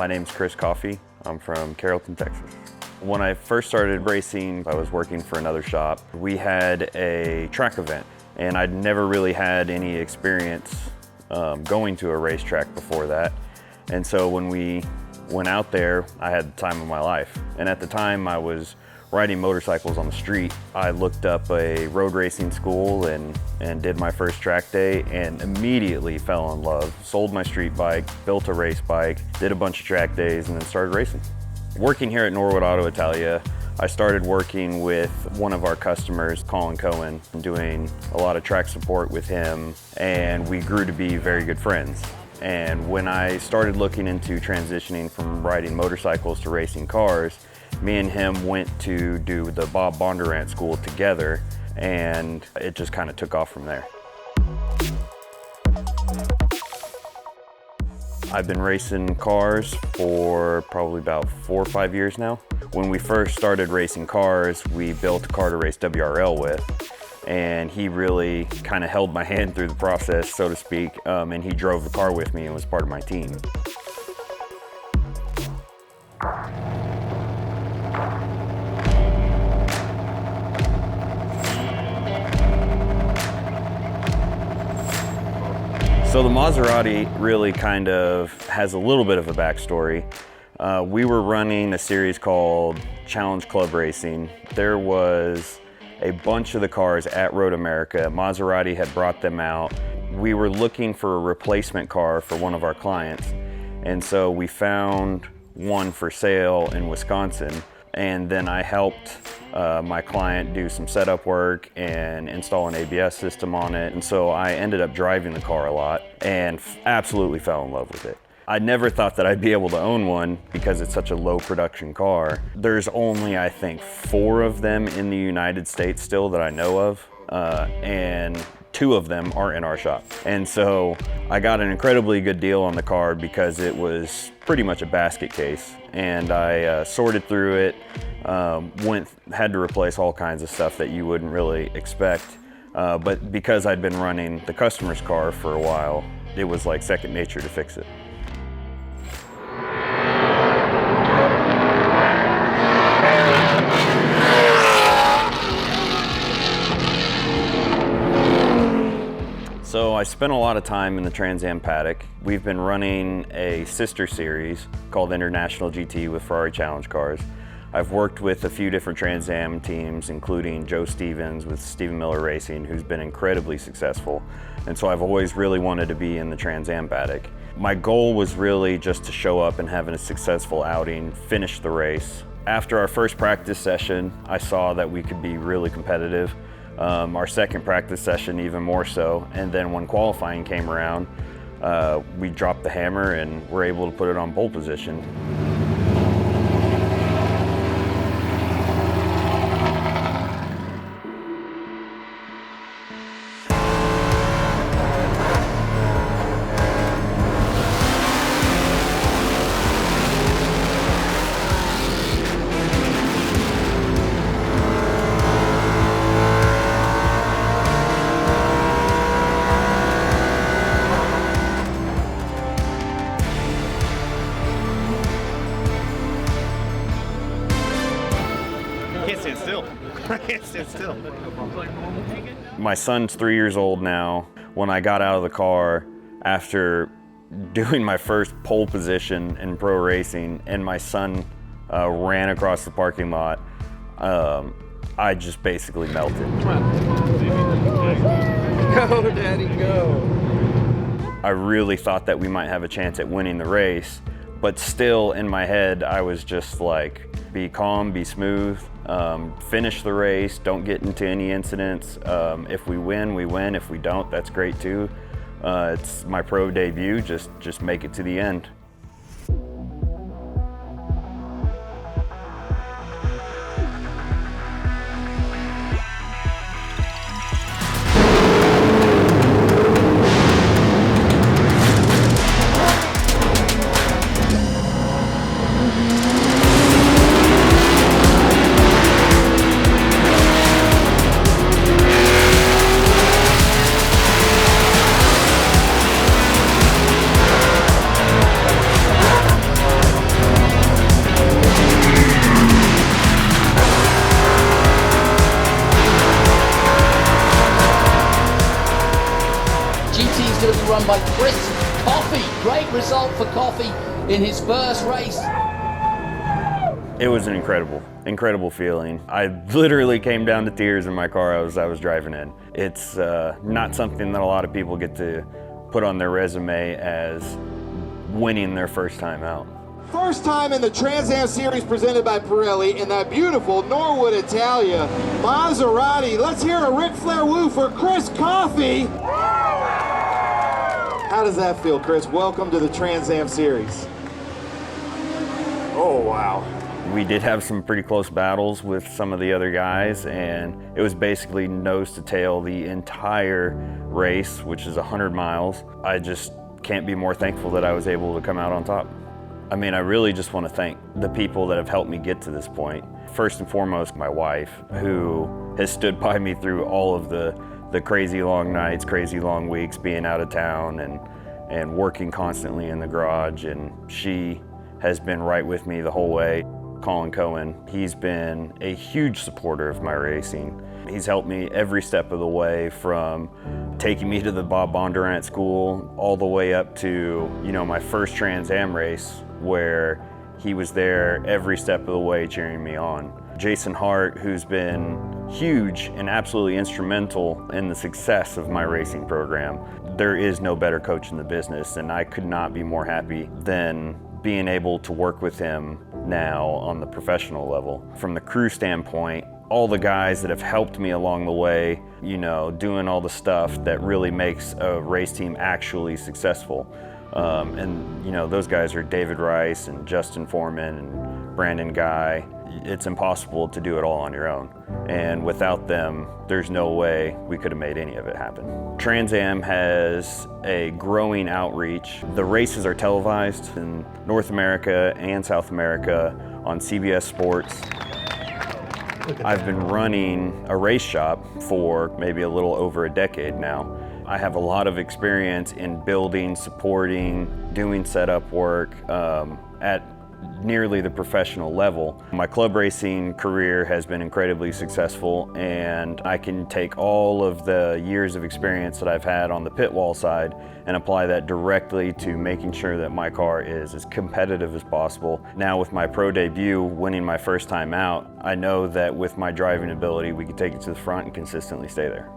My name's Coffey. I'm from Carrollton, Texas. When I first started racing, I was working for another shop. We had a track event, and I'd never really had any experience going to a racetrack before that. And so when we went out there, I had the time of my life. And at the time, I was riding motorcycles on the street. I looked up a road racing school and did my first track day and immediately fell in love. Sold my street bike, built a race bike, did a bunch of track days, and then started racing. Working here at Norwood Auto Italia, I started working with one of our customers, Colin Cohen, doing a lot of track support with him, and we grew to be very good friends. And when I started looking into transitioning from riding motorcycles to racing cars, me and him went to do the Bob Bondurant School together, and it just kind of took off from there. I've been racing cars for probably about 4 or 5 years now. When we first started racing cars, we built a car to race WRL with, and he really kind of held my hand through the process, so to speak, and he drove the car with me and was part of my team. So the Maserati really kind of has a little bit of a backstory. We were running a series called Challenge Club Racing. There was a bunch of the cars at Road America. Maserati had brought them out. We were looking for a replacement car for one of our clients. And so we found one for sale in Wisconsin. And then I helped my client do some setup work and install an ABS system on it. And so I ended up driving the car a lot and absolutely fell in love with it. I never thought that I'd be able to own one because it's such a low production car. There's only, I think, 4 of them in the United States still that I know of, and 2 of them are in our shop. And so I got an incredibly good deal on the car because it was pretty much a basket case. And I sorted through it, had to replace all kinds of stuff that you wouldn't really expect. But because I'd been running the customer's car for a while, it was like second nature to fix it. So I spent a lot of time in the Trans Am paddock. We've been running a sister series called International GT with Ferrari Challenge cars. I've worked with a few different Trans Am teams, including Joe Stevens with Stephen Miller Racing, who's been incredibly successful. And so I've always really wanted to be in the Trans Am paddock. My goal was really just to show up and have a successful outing, finish the race. After our first practice session, I saw that we could be really competitive. Our second practice session even more so, and then when qualifying came around, we dropped the hammer and were able to put it on pole position. Can't stand still. My son's 3 years old now. When I got out of the car after doing my first pole position in pro racing and my son ran across the parking lot, I just basically melted. Go, Daddy, go. I really thought that we might have a chance at winning the race, but still in my head, I was just like, be calm, be smooth, finish the race, don't get into any incidents. If we win, we win. If we don't, that's great too. It's my pro debut, just make it to the end. driven by Chris Coffey. Great result for Coffey in his first race. It was an incredible feeling. I literally came down to tears in my car as I was driving in. It's not something that a lot of people get to put on their resume as winning their first time out. First time in the Trans Am Series presented by Pirelli in that beautiful Norwood Italia Maserati. Let's hear a Ric Flair woo for Chris Coffey. How does that feel, Chris? Welcome to the Trans Am Series. Oh, wow. We did have some pretty close battles with some of the other guys, and it was basically nose to tail the entire race, which is 100 miles. I just can't be more thankful that I was able to come out on top. I mean, I really just want to thank the people that have helped me get to this point. First and foremost, my wife, who has stood by me through all of the crazy long nights, crazy long weeks, being out of town and working constantly in the garage, and she has been right with me the whole way. Colin Cohen, he's been a huge supporter of my racing. He's helped me every step of the way, from taking me to the Bob Bondurant School all the way up to, my first Trans Am race, where he was there every step of the way cheering me on. Jason Hart, who's been huge and absolutely instrumental in the success of my racing program. There is no better coach in the business, and I could not be more happy than being able to work with him now on the professional level. From the crew standpoint, all the guys that have helped me along the way, doing all the stuff that really makes a race team actually successful. Those guys are David Rice and Justin Foreman and Brandon Guy. It's impossible to do it all on your own. And without them, there's no way we could have made any of it happen. Trans Am has a growing outreach. The races are televised in North America and South America on CBS Sports. I've been running a race shop for maybe a little over a decade now. I have a lot of experience in building, supporting, doing setup work at nearly the professional level. My club racing career has been incredibly successful, and I can take all of the years of experience that I've had on the pit wall side and apply that directly to making sure that my car is as competitive as possible. Now, with my pro debut, winning my first time out, I know that with my driving ability, we can take it to the front and consistently stay there.